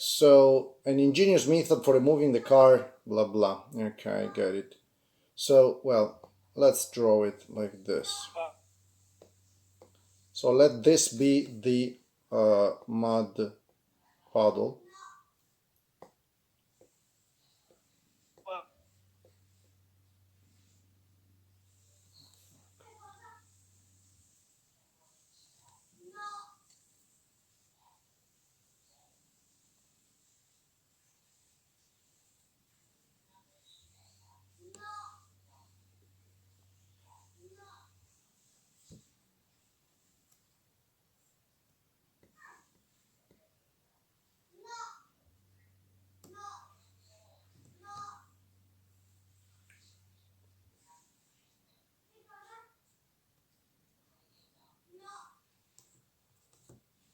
So, an ingenious method for removing the car, blah blah. Okay, I get it. So, well, let's draw it like this. So let this be the mud puddle.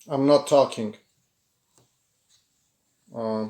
I'm not talking. Uh,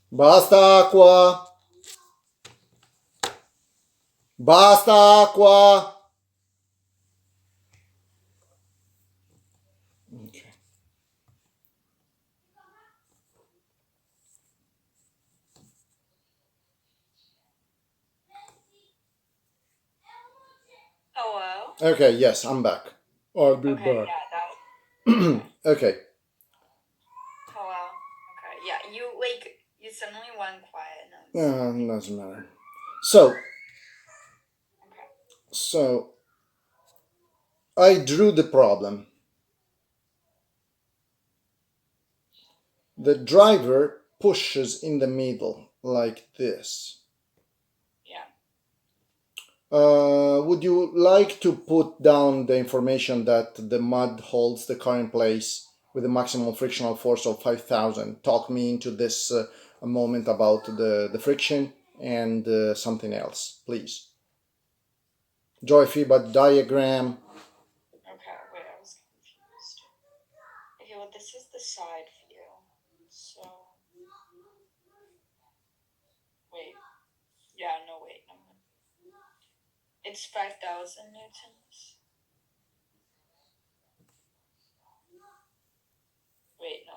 Basta acqua! Basta acqua! Okay. Hello? Okay, yes, I'm back. I'll be Okay, back. yeah, that. Okay. Hello? Okay, yeah, you suddenly went quiet. Doesn't matter. So, Okay. so I drew the problem. The driver pushes in the middle like this. Yeah. Would you like to put down the information that the mud holds the car in place with a maximum frictional force of 5,000? Talk me into this a moment about the friction and something else, please. Joy feedback diagram. Okay, wait, I was confused. Okay, well, this is the side view. So. Wait. Yeah, no, wait. No. It's 5,000 newtons. Wait, no.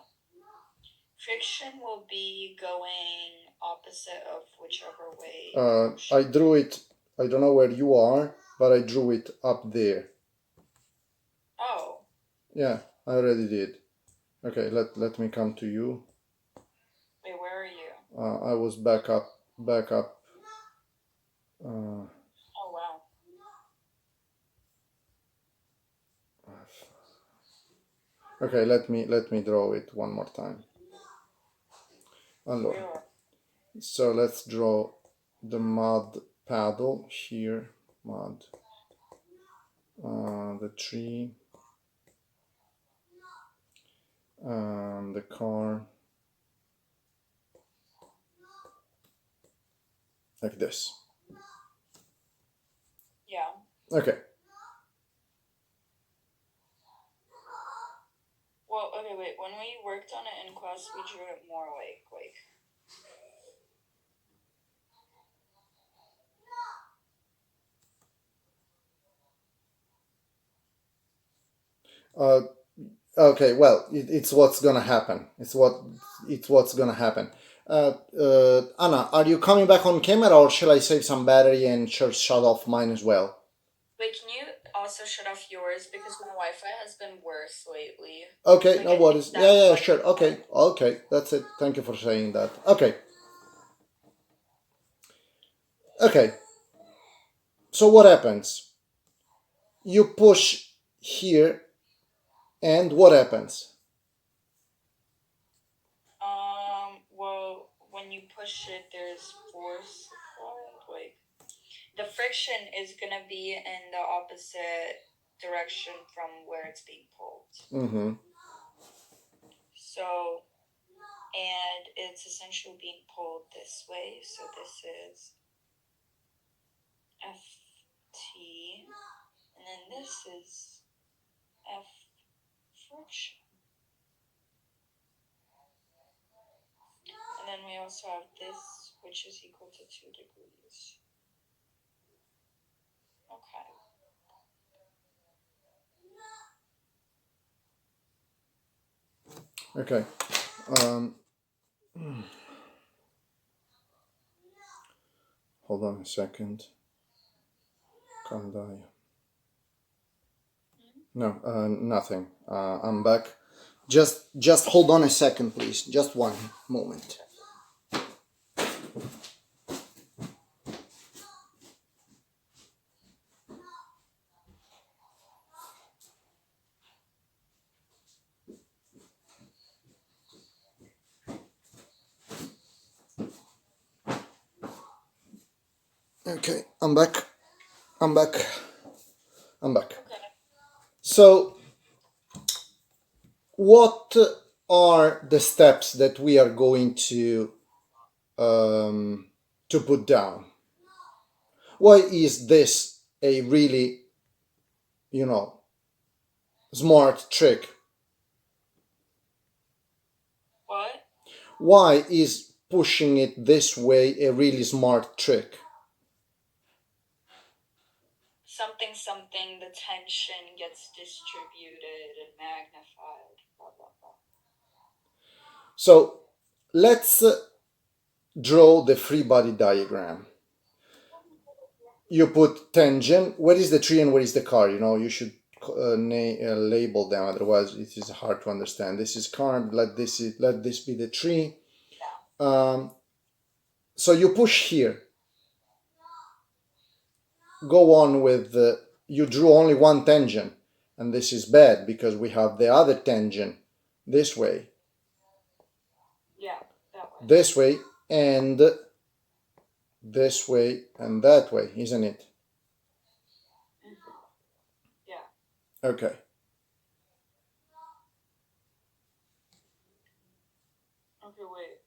Friction will be going opposite of whichever way. I drew it. I don't know where you are, but I drew it up there. Oh. Yeah, I already did. Okay, let me come to you. Wait, where are you? I was back up. Oh, wow. Okay, let me draw it one more time. Allora. Sure. So let's draw the mud paddle here. Mud. The tree. And the car. Like this. Yeah. Okay. Well, okay, wait. When we worked on it in class, we drew it more like. Okay. Well, it's what's gonna happen. It's what's gonna happen. Anna, are you coming back on camera, or shall I save some battery and just shut off mine as well? Wait, can you also shut off yours because my Wi-Fi has been worse lately. Okay, Like, no I worries. think Yeah, that's yeah, why sure. it's Okay, not. okay. That's it. Thank you for saying that. Okay. Okay. So what happens? You push here, and what happens? Well, when you push it, there's force applied. Like, the friction is gonna be in the opposite direction from where it's being pulled. Mm-hmm. So, and it's essentially being pulled this way. So this is Ft, and then this is F friction. And then we also have this, which is equal to 2 degrees. Okay. Okay. Hold on a second. Can't die. No, nothing. I'm back. Just hold on a second, please. Just one moment. Okay, I'm back. I'm back. I'm back. Okay. So, what are the steps that we are going to put down? Why is this a really, smart trick? What? Why is pushing it this way a really smart trick? Something, the tension gets distributed and magnified, blah, blah, blah. So let's draw the free body diagram. You put tangent. Where is the tree and where is the car? You should label them, otherwise it is hard to understand. This is car. Let this be the tree. So you push here. Go on with you drew only one tangent, and this is bad because we have the other tangent this way. Yeah, that way. This way and this way and that way, isn't it? Yeah. Okay. Okay, wait.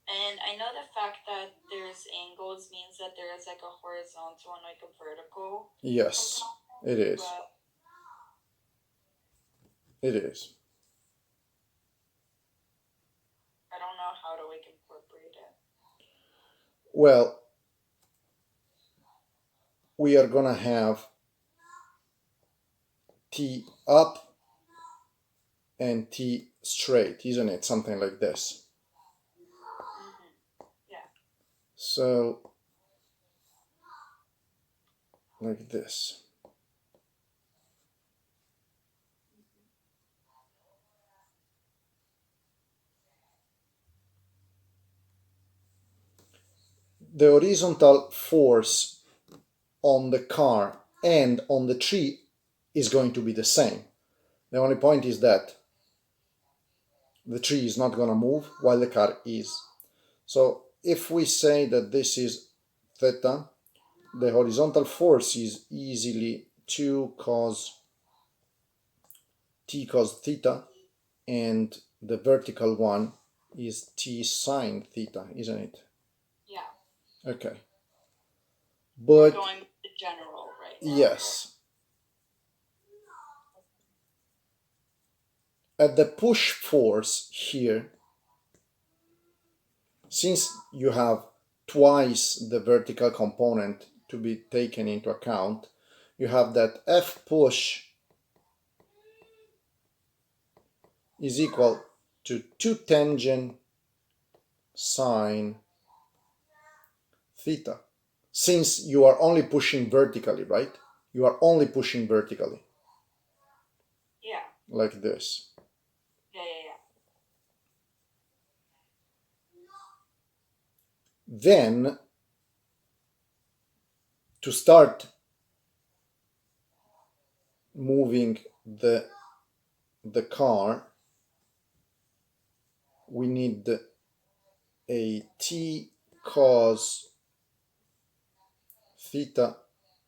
And I know the fact that there's angles means that there is like a horizontal and like a vertical. Yes, it is. But It is. I don't know how to like incorporate it. Well, we are gonna have T up and T straight, isn't it? Something like this. Yeah. So, like this. The horizontal force on the car and on the tree is going to be the same. The only point is that the tree is not going to move while the car is. So if we say that this is theta, the horizontal force is easily 2 cos t cos theta, and the vertical one is t sine theta, isn't it? Yeah. Okay. We're But going with the general right now. yes, at the push force here, since you have twice the vertical component to be taken into account, you have that F push is equal to 2 tangent sine theta. Since you are only pushing vertically, right? You are only pushing vertically. Yeah. Like this. Yeah. Then, to start moving the car, we need a t cos theta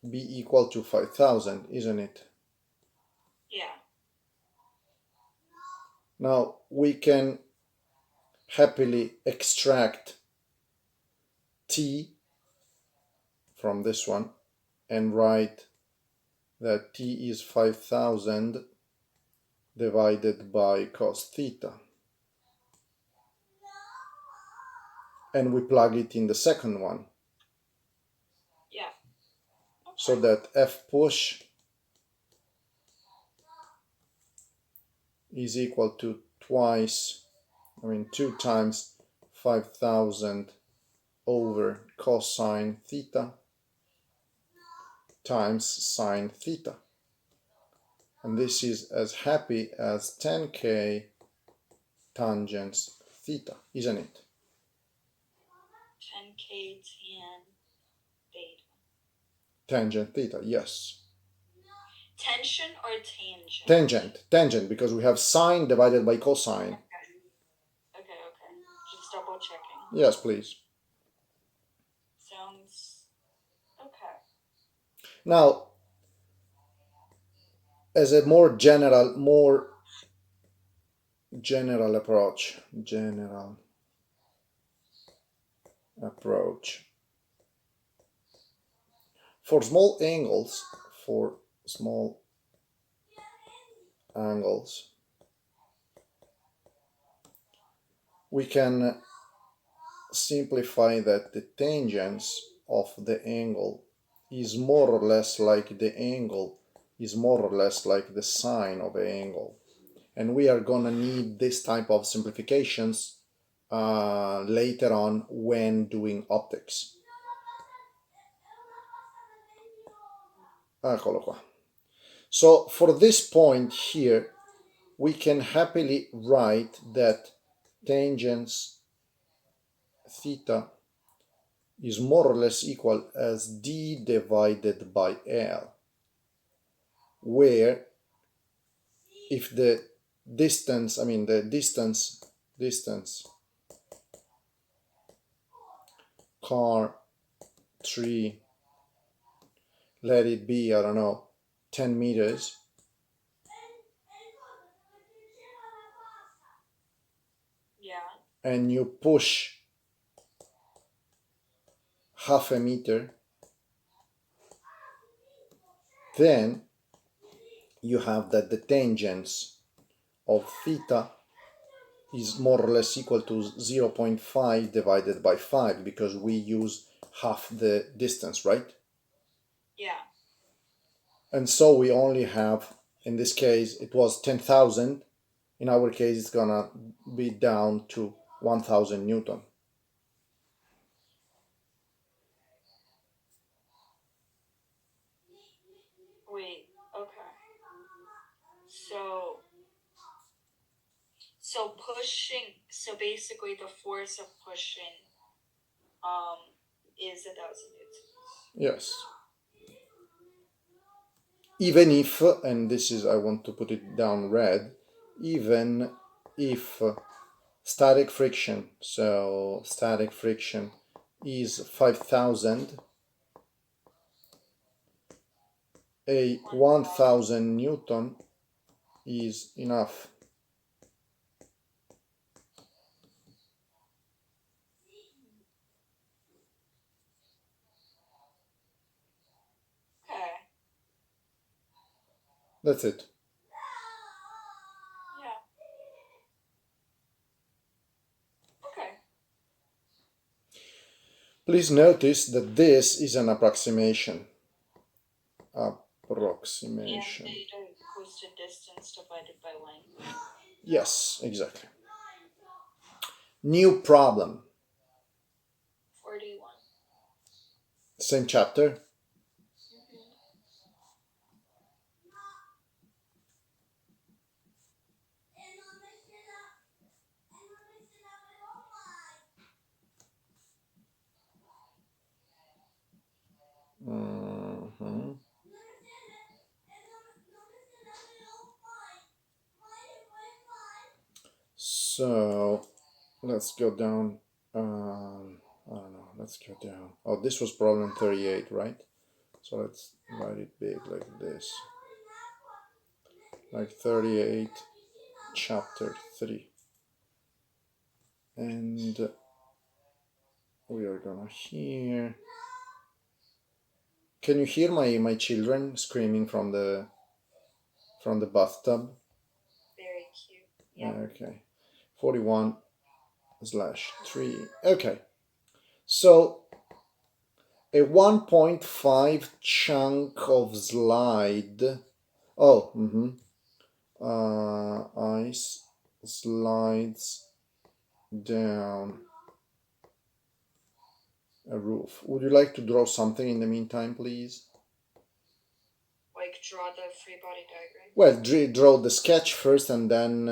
be equal to 5,000, isn't it? Yeah. Now we can happily extract t from this one and write that t is 5,000 divided by cos theta. And we plug it in the second one. Yeah. Okay. So that f push is equal to 2 times 5,000 over cosine theta times sine theta. And this is as happy as 10k tangents theta, isn't it? 10k tan theta. Tangent theta, yes. Tension or tangent? Tangent, because we have sine divided by cosine. Okay. Just double checking. Yes, please. Sounds okay. Now, as a more approach, for small angles, we can simplify that the tangents of the angle is more or less like the sine of the angle. And we are gonna need this type of simplifications later on when doing optics. Eccolo qua. So for this point here, we can happily write that tangents theta is more or less equal as d divided by L, where if the distance car tree, let it be, I don't know, 10 meters, Yeah. and you push half a meter, then you have that the tangents of theta is more or less equal to 0.5 divided by 5, because we use half the distance, right? Yeah. And so we only have, in this case, it was 10,000. In our case, it's gonna be down to 1,000 Newton. Wait, okay. So basically the force of pushing is 1,000 newtons. Yes. Even if, and this is, I want to put it down red, even if static friction is 5,000, a 1,000 Newton is enough. Okay. That's it. Yeah. Okay. Please notice that this is an approximation. And data equals to distance divided by length. Yes, exactly. New problem. 41. Same chapter. So let's go down. I don't know. Let's go down. Oh, this was problem 38, right? So let's write it big like this. Like 38, chapter 3. And we are gonna hear. Can you hear my children screaming from the bathtub? Very cute. Yeah. Okay. 41/3. Okay. So a 1.5 chunk of slide. Oh, ice slides down a roof. Would you like to draw something in the meantime, please? Like draw the free body diagram? Well, draw the sketch first and then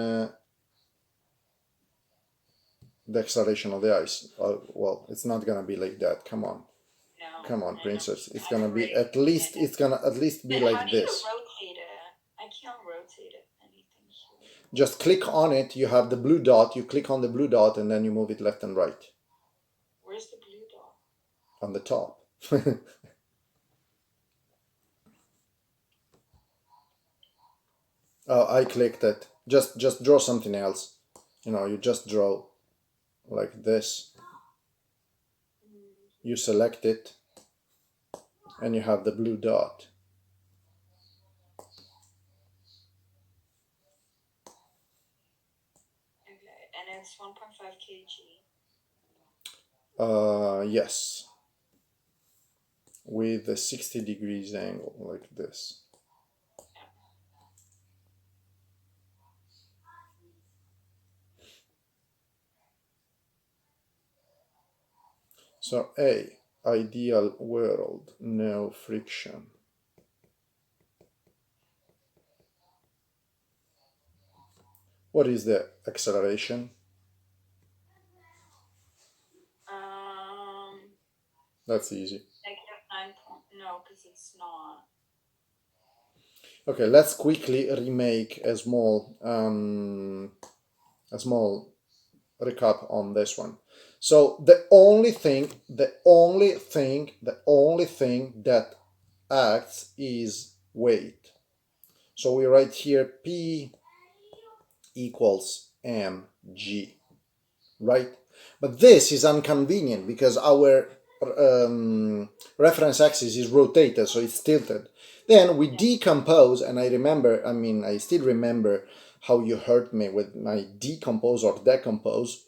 the acceleration of the ice. Well, it's not gonna be like that. Come on. No. Come on, I princess. know. It's gonna be at least. It's gonna at least be But how like do you this. rotate it? I can't rotate it. Anything here. Just click on it. You have the blue dot. You click on the blue dot and then you move it left and right Where's the blue dot? on the top. Oh, I clicked it. Just draw something else. You just draw like this. You select it and you have the blue dot. Okay, and it's 1.5 kg. Yes. With a 60 degrees angle like this. So A, ideal world, no friction. What is the acceleration? That's easy. -9 no, because it's not. Okay, let's quickly remake a small recap on this one. So the only thing that acts is weight. So we write here P equals mg, right? But this is inconvenient because our reference axis is rotated, so it's tilted. Then we decompose, and I still remember how you hurt me with my decompose or decompose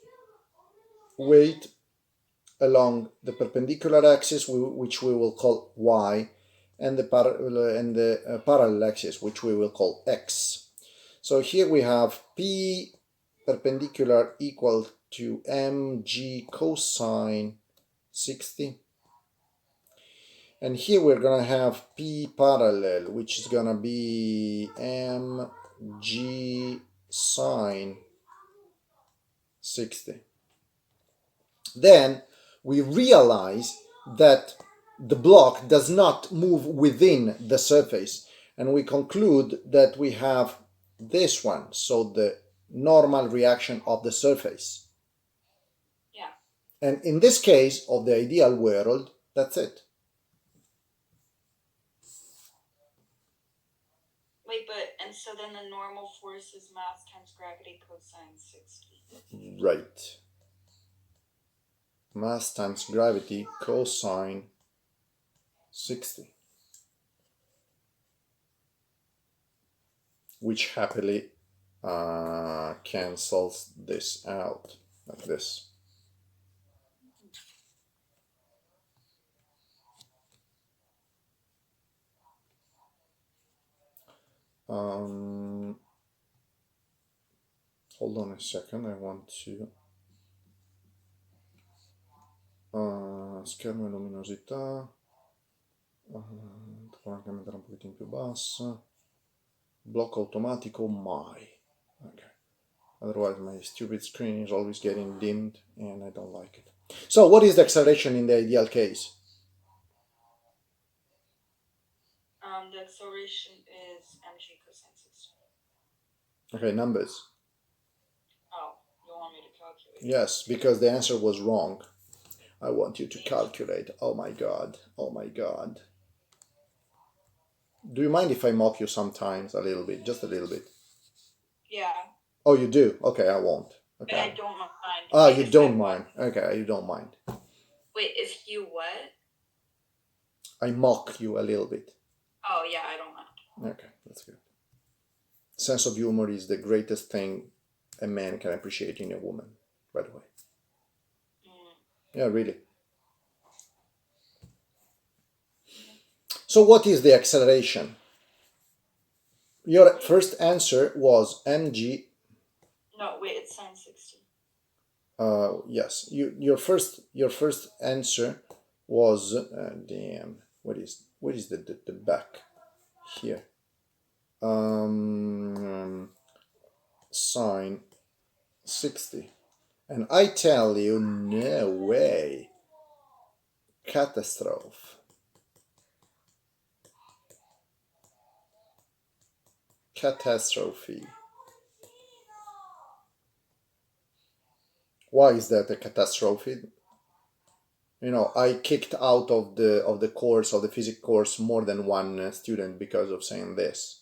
weight along the perpendicular axis, which we will call y, and the parallel axis, which we will call x. So here we have P perpendicular equal to mg cosine 60. And here we're going to have P parallel, which is going to be mg sine 60. Then we realize that the block does not move within the surface, and we conclude that we have this one, so the normal reaction of the surface. Yeah. And in this case of the ideal world, that's it. Wait, and so then the normal force is mass times gravity cosine 60. Right. Mass times gravity cosine 60. Which happily cancels this out like this. Hold on a second, I want to schermo e luminosità, devo anche mettere un pochettino più bassa, blocco automatico mai, okay, otherwise my stupid screen is always getting dimmed and I don't like it. So what is the acceleration in the ideal case? The acceleration is mg cosine 60. Okay, numbers. Oh, you Yes, because the answer was wrong. I want you to calculate. Oh my god. Oh my god. Do you mind if I mock you sometimes a little bit? Just a little bit. Yeah, Oh, you do? Okay, I won't. but I Okay. don't mind. Ah, Like you if I don't want. mind. Okay, you don't mind. Wait, if you what? I mock you a little bit. Oh yeah, I don't mind. Okay, that's good. Sense of humor is the greatest thing a man can appreciate in a woman, by the way. Mm. Yeah, really. So, what is the acceleration? Your first answer was mg. No, wait, it's sine 60. Yes, your first answer was damn. What is the back here? Sine 60, and I tell you, no way, catastrophe, catastrophe. Why is that a catastrophe? I kicked out of the course, of the physics course, more than one student because of saying this.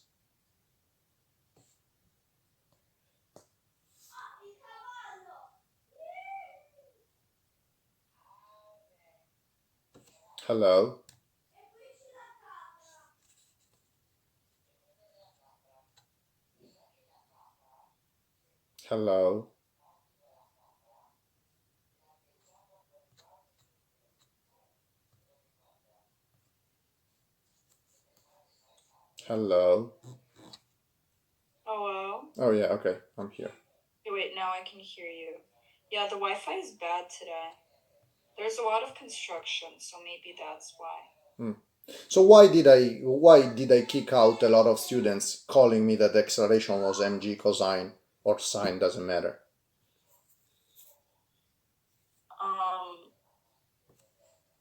Hello. Hello. Hello. Hello? Oh yeah, okay, I'm here. Okay, wait, now I can hear you. Yeah, the Wi-Fi is bad today. There's a lot of construction, so maybe that's why. So why did I kick out a lot of students calling me that the acceleration was mg cosine or sine, doesn't matter? Um,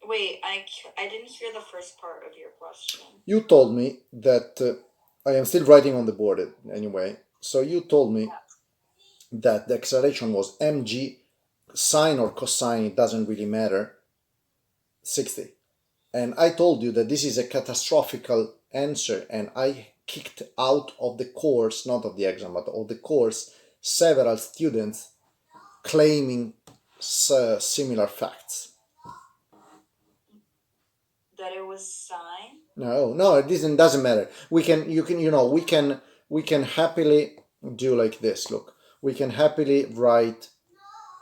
wait, I didn't hear the first part of your question. You told me that I am still writing on the board anyway. So you told me that the acceleration was mg sine or cosine, it doesn't really matter, 60. And I told you that this is a catastrophical answer, and I kicked out of the course, not of the exam, but of the course, several students claiming similar facts. That it was sine? No, it doesn't matter. We can happily do like this. Look, we can happily write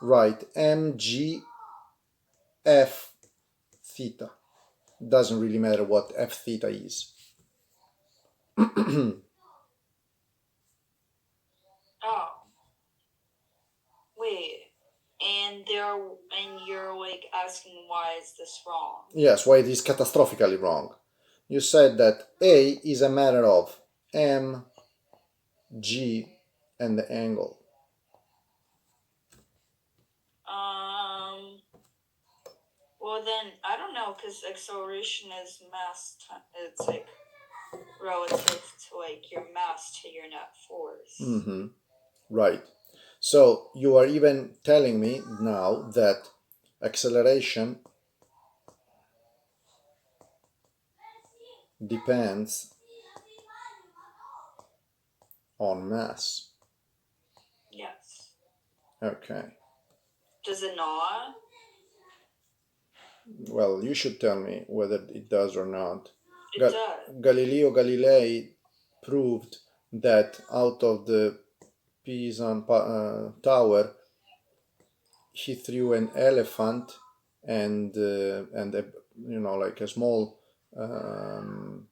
mg f theta. Doesn't really matter what f theta is. Oh, wait. And you're like asking why is this wrong? Yes, why it is catastrophically wrong. You said that a is a matter of m, g, and the angle. Well then, I don't know, because acceleration is it's like relative to like your mass to your net force. Mm-hmm. Right. So you are even telling me now that acceleration depends on mass. Yes. Okay. Does it not? Well, you should tell me whether it does or not. It does. Galileo Galilei proved that out of the Pisan tower, he threw an elephant and a, like a small um,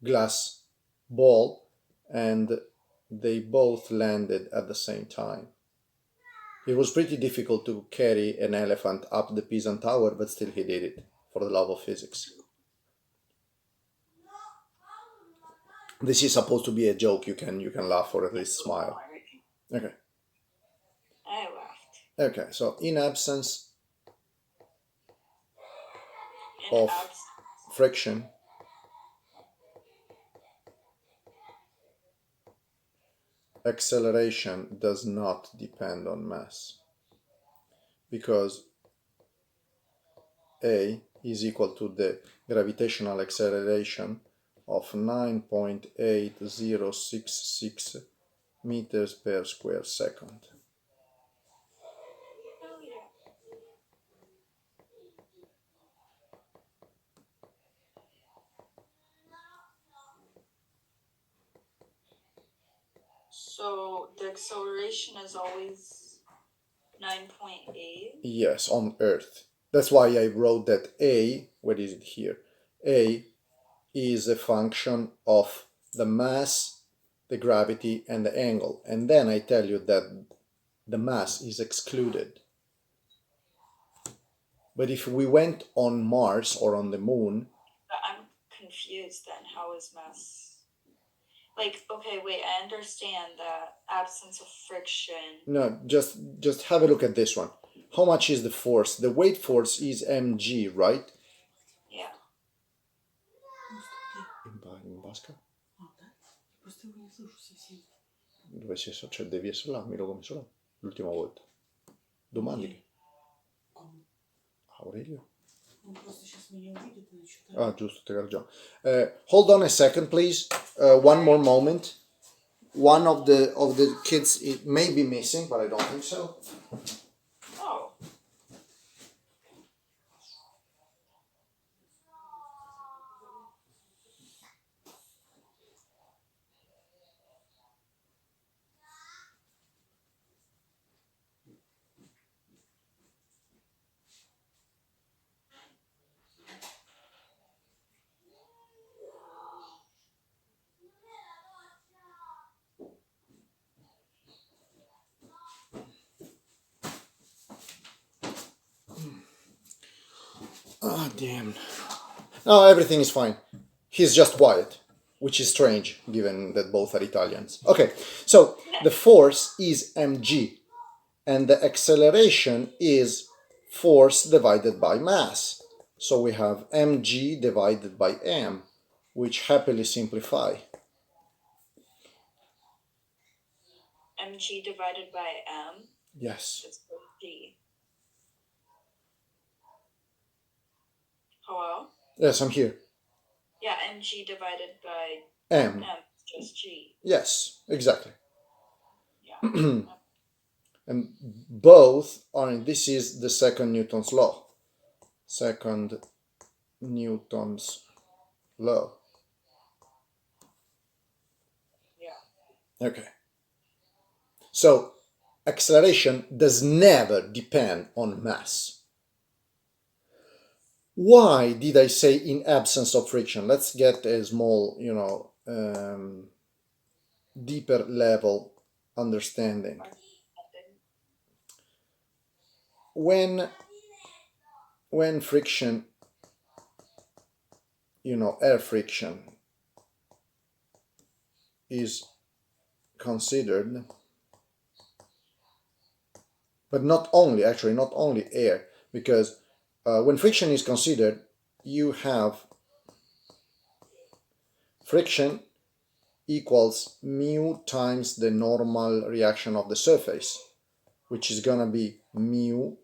glass ball, and they both landed at the same time. It was pretty difficult to carry an elephant up the Pisan tower, but still he did it for the love of physics. This is supposed to be a joke. You can laugh or at least smile. Okay. I laughed. Okay. So in absence In of abs- friction, acceleration does not depend on mass. because A is equal to the gravitational acceleration of 9.8066 meters per square second. Oh, yeah. So the acceleration is always 9.8. Yes, on Earth. That's why I wrote that A, where is it here? A is a function of the mass, the gravity, and the angle. And then I tell you that the mass is excluded. But if we went on Mars or on the moon, But I'm confused then. How is mass? Like, okay, wait, I understand that absence of friction. no, just have a look at this one. How much is the force? The weight force is mg, right? Yeah. In basca? Dove si è? Cioè devi essere là, mi l'ho messo là l'ultima volta. Domandi. Aurelio? Ah, giusto, te ragione. Hold on a second, please. One more moment. One of the kids it may be missing, but I don't think so. Oh. Ah, damn. No, everything is fine. He's just quiet, which is strange given that both are Italians. Okay, so the force is mg, and the acceleration is force divided by mass. So we have mg divided by m, which happily simplify. Mg divided by m. Yes. It's g. Hello? Yes, I'm here. Yeah, mg divided by M. m is just g. Yes, exactly. Yeah. And both are, this is the second Newton's law. Second Newton's law. Yeah. Okay. So acceleration does never depend on mass. Why did I say in absence of friction? Let's get a small, deeper level understanding. When friction, air friction is considered, but not only air, because when friction is considered, you have friction equals mu times the normal reaction of the surface, which is gonna be mu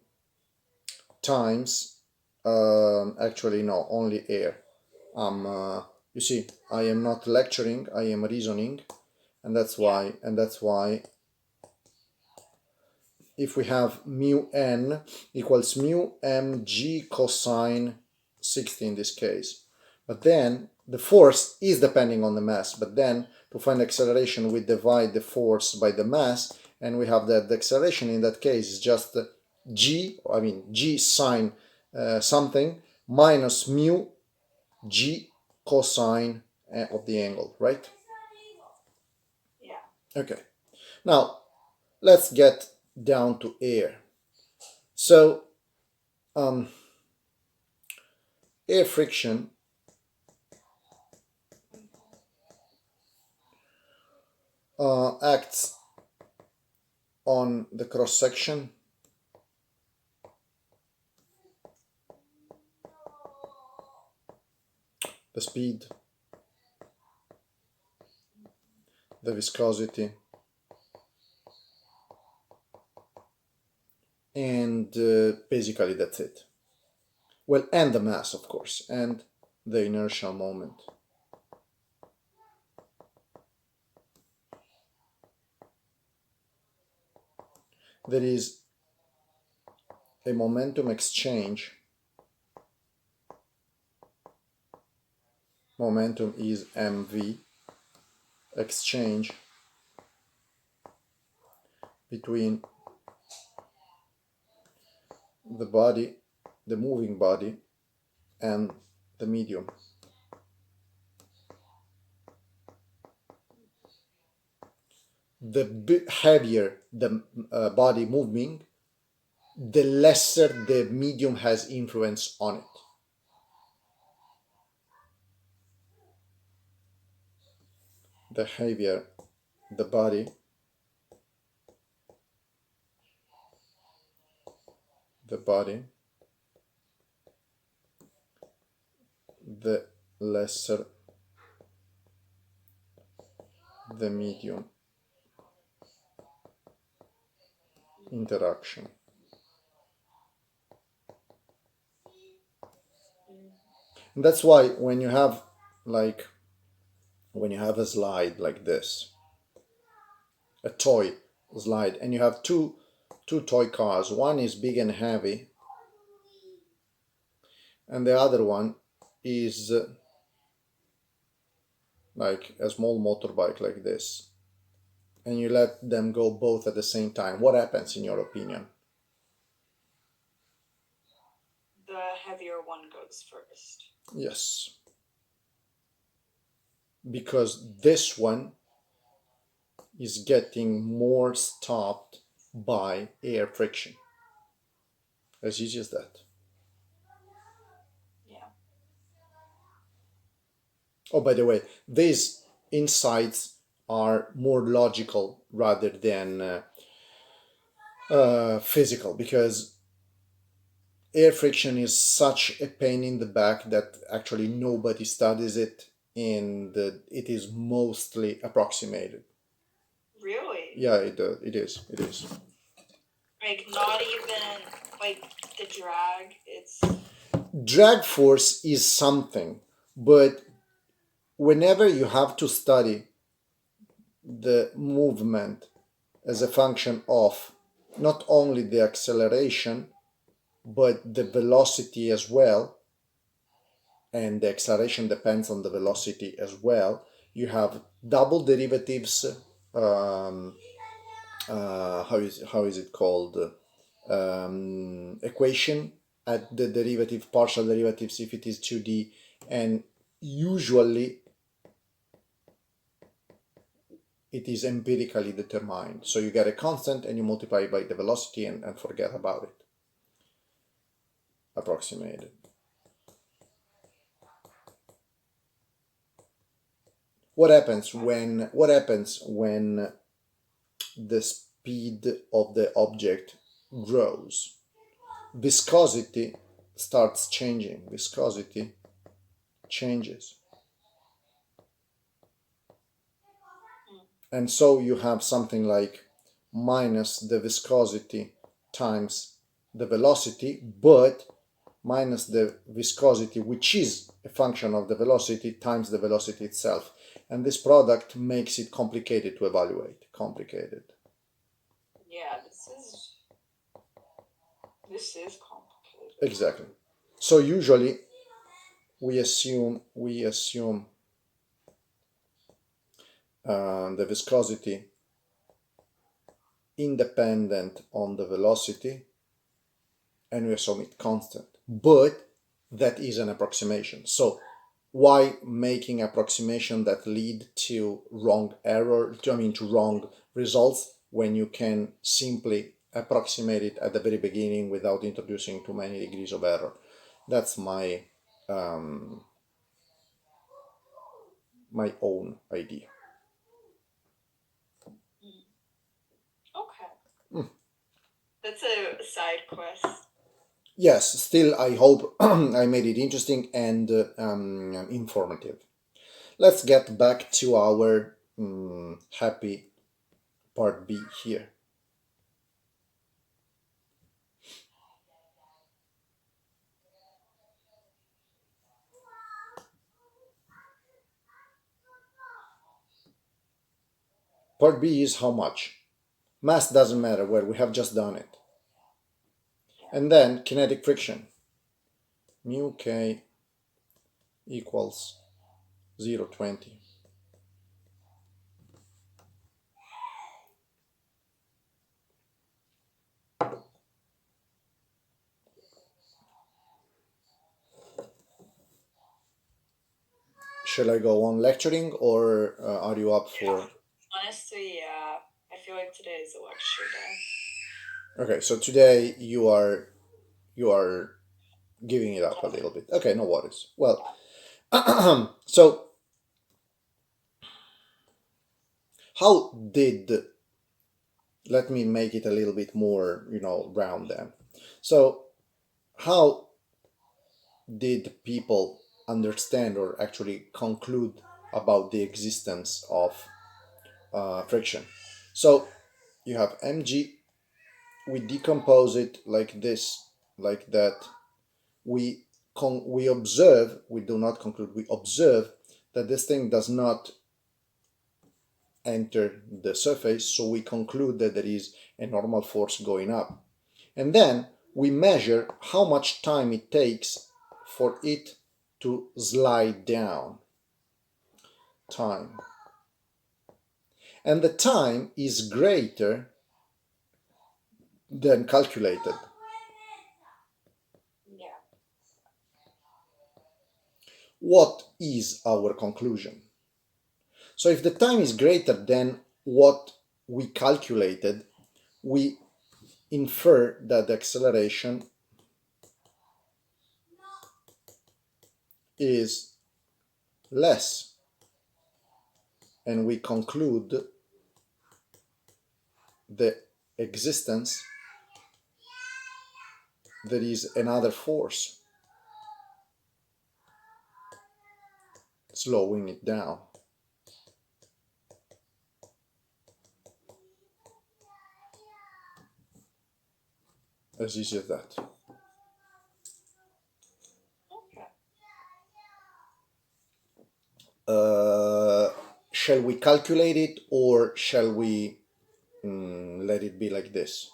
times actually no, only air. You see, I am not lecturing, I am reasoning, and that's why if we have mu n equals mu mg cosine 60 in this case. But then the force is depending on the mass, but then to find acceleration we divide the force by the mass, and we have that the acceleration in that case is just g sine something minus mu g cosine of the angle, right? Yeah. Okay. Now let's get down to air. So air friction acts on the cross section the speed, the viscosity, and basically that's it. Well, and the mass, of course, and the inertial moment. There is a momentum exchange. Momentum is mv, exchange between the body, the moving body, and the medium. The heavier the body moving, the lesser the medium has influence on it. The heavier the body, the body, the lesser the medium interaction. And that's why like when you have a slide like this, a toy slide, and you have two toy cars, one is big and heavy, and the other one is like a small motorbike like this, and you let them go both at the same time, what happens in your opinion? The heavier one goes first. Yes, because this one is getting more stopped by air friction. As easy as that. Yeah. Oh, by the way, these insights are more logical rather than physical, because air friction is such a pain in the back that actually nobody studies it, and it is mostly approximated. Really? Yeah, it is. It is. Like, not even like the drag. It's Drag force is something, but whenever you have to study the movement as a function of not only the acceleration but the velocity as well, and the acceleration depends on the velocity as well, you have double derivatives. um, how is it called? Equation at the derivative, partial derivatives if it is 2D, and usually it is empirically determined. So you get a constant and you multiply by the velocity and forget about it. Approximated. What happens when the speed of the object grows? Viscosity starts changing. Viscosity changes. And so you have something like minus the viscosity times the velocity, but minus the viscosity, which is a function of the velocity, times the velocity itself. And this product makes it complicated to evaluate. Complicated. yeah. This is complicated. Exactly. So usually we assume the viscosity independent on the velocity, and we assume it constant. But that is an approximation. So why making approximation that lead to wrong to wrong results, when you can simply approximate it at the very beginning without introducing too many degrees of error? That's um, my own idea. Okay. That's a side quest. Yes, still I hope I made it interesting and informative. Let's get back to our happy part B here. Part B is how much. Mass doesn't matter where, we have just done it. Yeah. And then kinetic friction. Mu K equals 0.20. Shall I go on lecturing, or are you up Yeah. for? Honestly, yeah. I feel like today is a lecture day. Okay, so today you are giving it up a little bit. Okay, no worries. Well, so how did, let me make it a little bit more, round then. So how did people understand or actually conclude about the existence of friction? So you have mg, we decompose it like this, like that. We observe, we do not conclude, we observe that this thing does not enter the surface, so we conclude that there is a normal force going up. And then we measure how much time it takes for it to slide down. Time. And the time is greater than calculated. Yeah. What is our conclusion? So if the time is greater than what we calculated, we infer that the acceleration is less, and we conclude the existence, there is another force slowing it down. As easy as that. Okay. Shall we calculate it, or shall we let it be like this?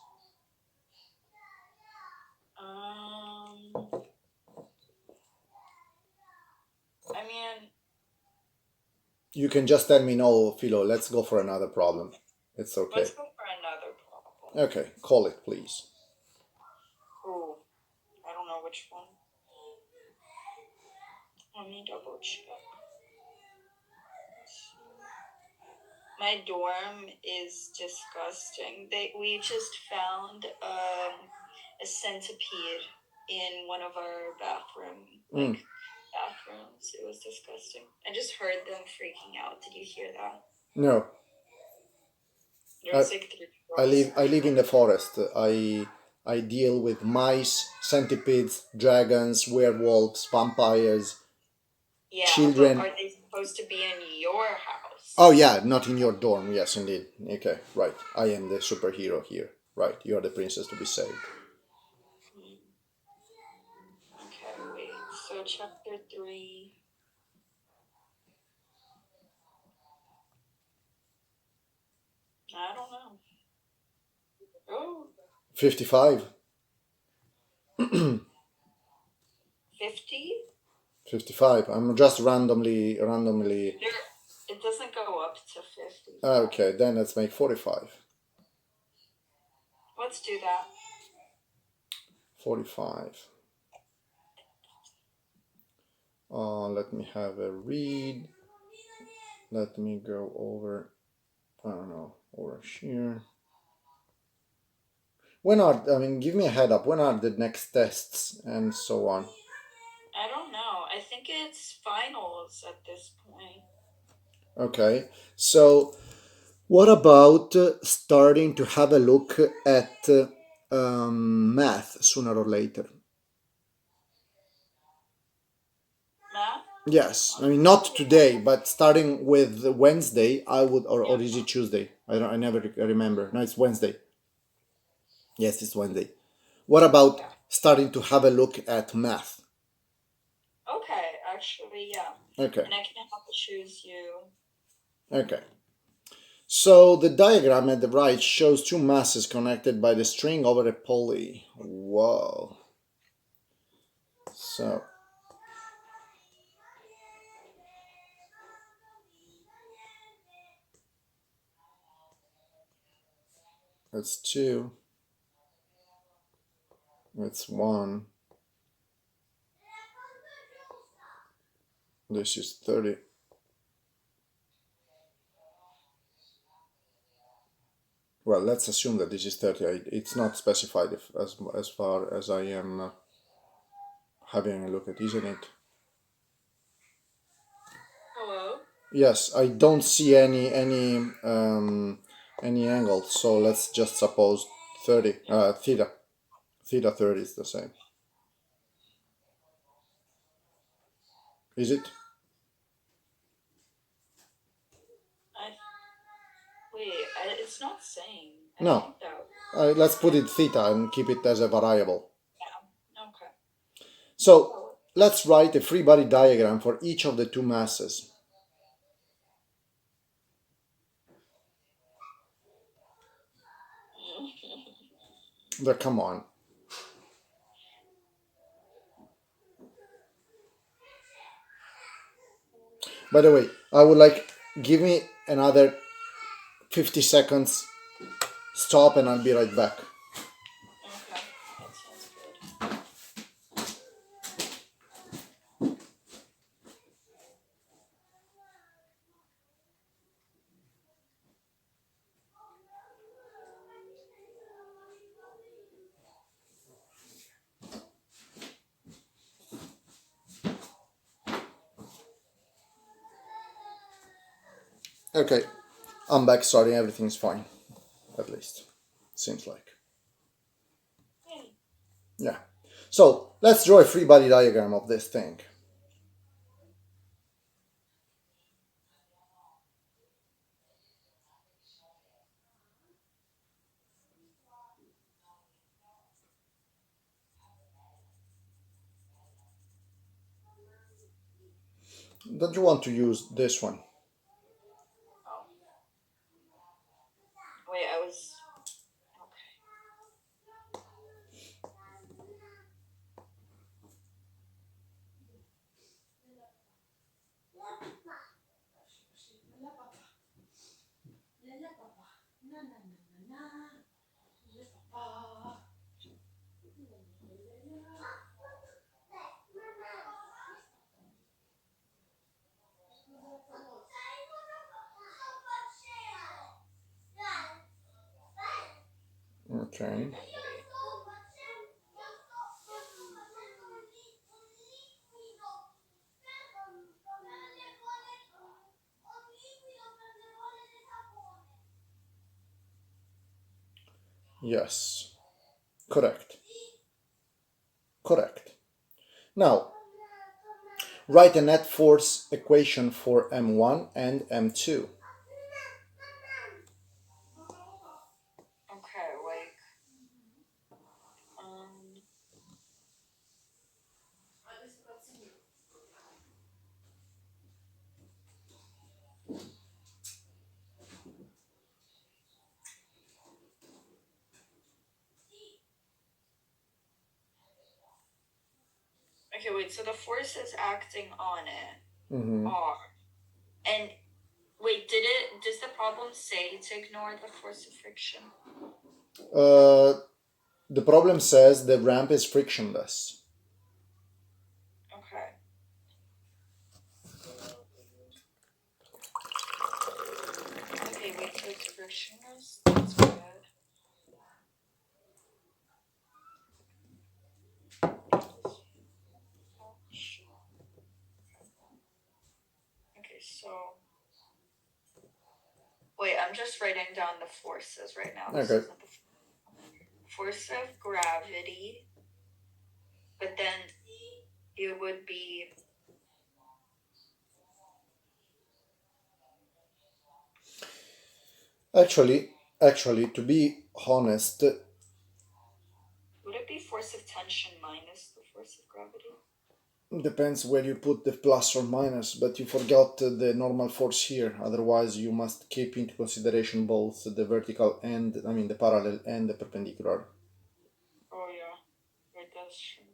Um. I mean, You can just tell me, no, Philo, let's go for another problem. It's okay. let's go for another problem. Okay, call it, please. Ooh, I don't know which one. Let me double check. My dorm is disgusting. We just found a centipede in one of our bathrooms. It was disgusting. I just heard them freaking out. Did you hear that? No, There I, was like three I girls live I live in screaming. the forest. I deal with mice, centipedes, dragons, werewolves, vampires, Yeah, but children. are they supposed to be in your house? Oh yeah, not in your dorm. Yes, indeed. Okay, right. I am the superhero here. Right, you are the princess to be saved. Hmm. Okay, wait. So chapter 3. I don't know. Oh, 55. 50? 55. I'm just randomly. There, it doesn't go up to 55. Okay, then let's make 45. Let's do that. 45. Let me have a read. Let me go over, I don't know, over here. Give me a head up. When are the next tests and so on? I don't know. I think it's finals at this point. Okay, so what about starting to have a look at math sooner or later? Math? Yes, not today, but starting with Wednesday, I would, or is it Tuesday? I don't. I never remember. No, it's Wednesday. Yes, it's Wednesday. What about Yeah. starting to have a look at math? Okay, actually, yeah. Okay, And I can help choose you. okay. So the diagram at the right shows two masses connected by the string over a pulley. Whoa. So that's two. That's one. This is 30. Well, let's assume that this is 30. It's not specified as far as I am having a look at, isn't it? Hello? Yes, I don't see any angle, so let's just suppose 30 theta 30 is the same. Is it? I it's not saying. I No. think that. Let's put it theta and keep it as a variable. Yeah. Okay. So let's write a free body diagram for each of the two masses. Come on. By the way, I would like, give me another 50 seconds, stop, and I'll be right back. Okay. That sounds good. Okay, I'm back. Sorry, everything's fine. At least. Seems like. Hey. Yeah. So let's draw a free body diagram of this thing. Don't you want to use this one? Oh. Wait, I was. Okay. Okay. Yes. Correct. Correct. Now, write a net force equation for M1 and M2. Okay, like. Um. Okay, wait. So the forces acting on it Mm-hmm. are, and wait, does the problem say to ignore the force of friction? The problem says the ramp is frictionless. Okay. Okay, wait, so it's frictionless? That's good. Okay, so. Wait, I'm just writing down the forces right now. This Okay. isn't the force of gravity, but then it would be. Actually, to be honest, Would it be force of tension minus the force of gravity? Depends where you put the plus or minus, but you forgot the normal force here. Otherwise, you must keep into consideration both the vertical and, I mean, the parallel and the perpendicular. Oh yeah, right. That's true.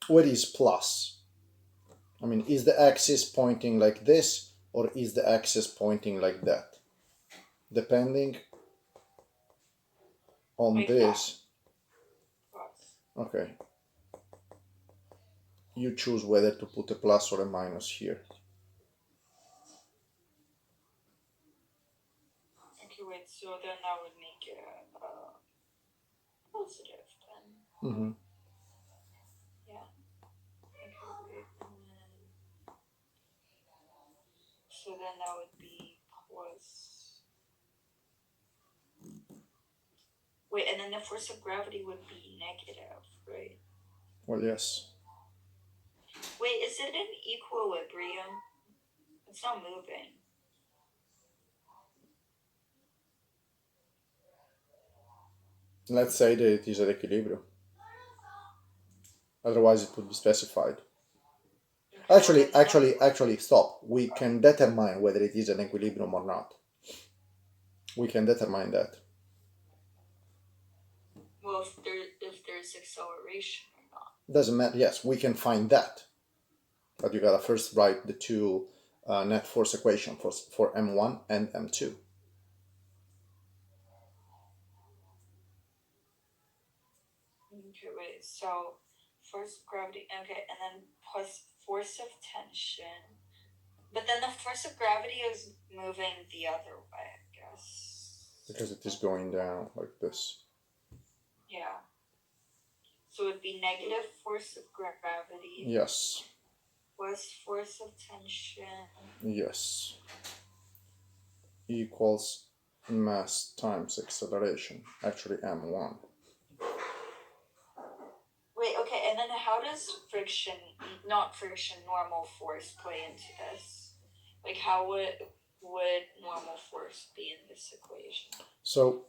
What is plus? I mean, is the axis pointing like this or is the axis pointing like that? Depending on Like that. this, Plus. okay, you choose whether to put a plus or a minus here. Okay, wait. So then that would make it positive then. Mm-hmm. Yeah. Okay, wait. And then so then that would be plus. Wait, and then the force of gravity would be negative, right? Well, yes. Wait, is it in equilibrium? It's not moving. Let's say that it is at equilibrium. Otherwise, it would be specified. Okay, well then Actually, stop. We can determine whether it is an equilibrium or not. We can determine that. well, if there's acceleration or not. Doesn't matter. Yes, we can find that. But you gotta first write the two net force equation for M1 and M2. Okay, wait. So force of gravity. Okay, and then plus force of tension. But then the force of gravity is moving the other way, I guess. Because it is going down like this. Yeah. So it'd be negative force of gravity Yes. plus force of tension. Yes. Equals mass times acceleration. Actually, M1. Wait, okay, and then how does friction, not friction, normal force play into this? Like, how would normal force be in this equation? So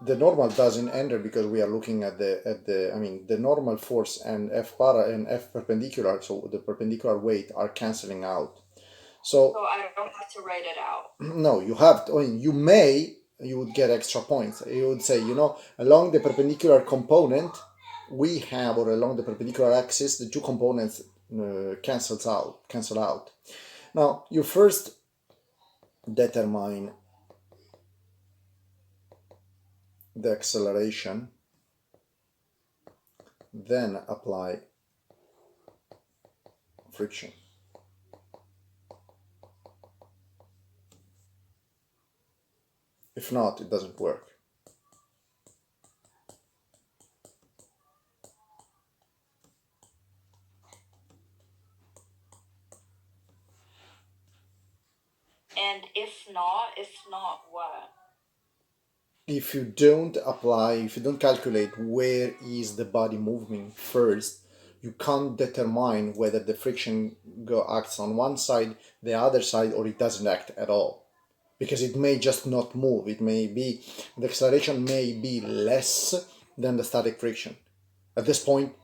the normal doesn't enter because we are looking at the I mean the normal force and F para and F perpendicular, so the perpendicular weight are canceling out. So So I don't have to write it out. no, you have to, I mean, you would get extra points. You would say, along the perpendicular component we have, or along the perpendicular axis, the two components cancel out. Now you first determine the acceleration, then apply friction. If not, it doesn't work. And if not what? If you don't calculate where is the body moving first, you can't determine whether the friction acts on one side, the other side, or it doesn't act at all. Because it may just not move. The acceleration may be less than the static friction. At this point,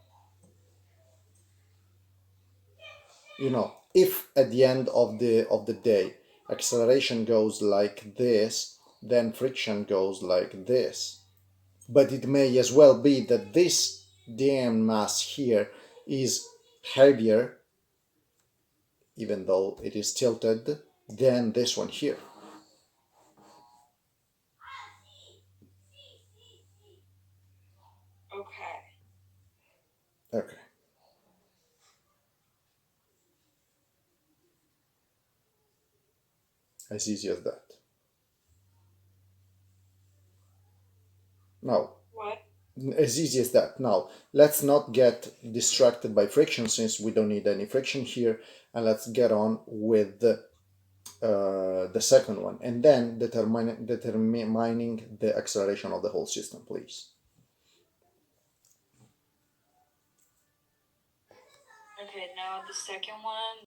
if at the end of the day acceleration goes like this, then friction goes like this. But it may as well be that this damn mass here is heavier, even though it is tilted, than this one here. Okay. Okay. As easy as that. Now, What? as easy as that. Now, let's not get distracted by friction since we don't need any friction here, and let's get on with the second one, and then determining the acceleration of the whole system, please. Okay, now the second one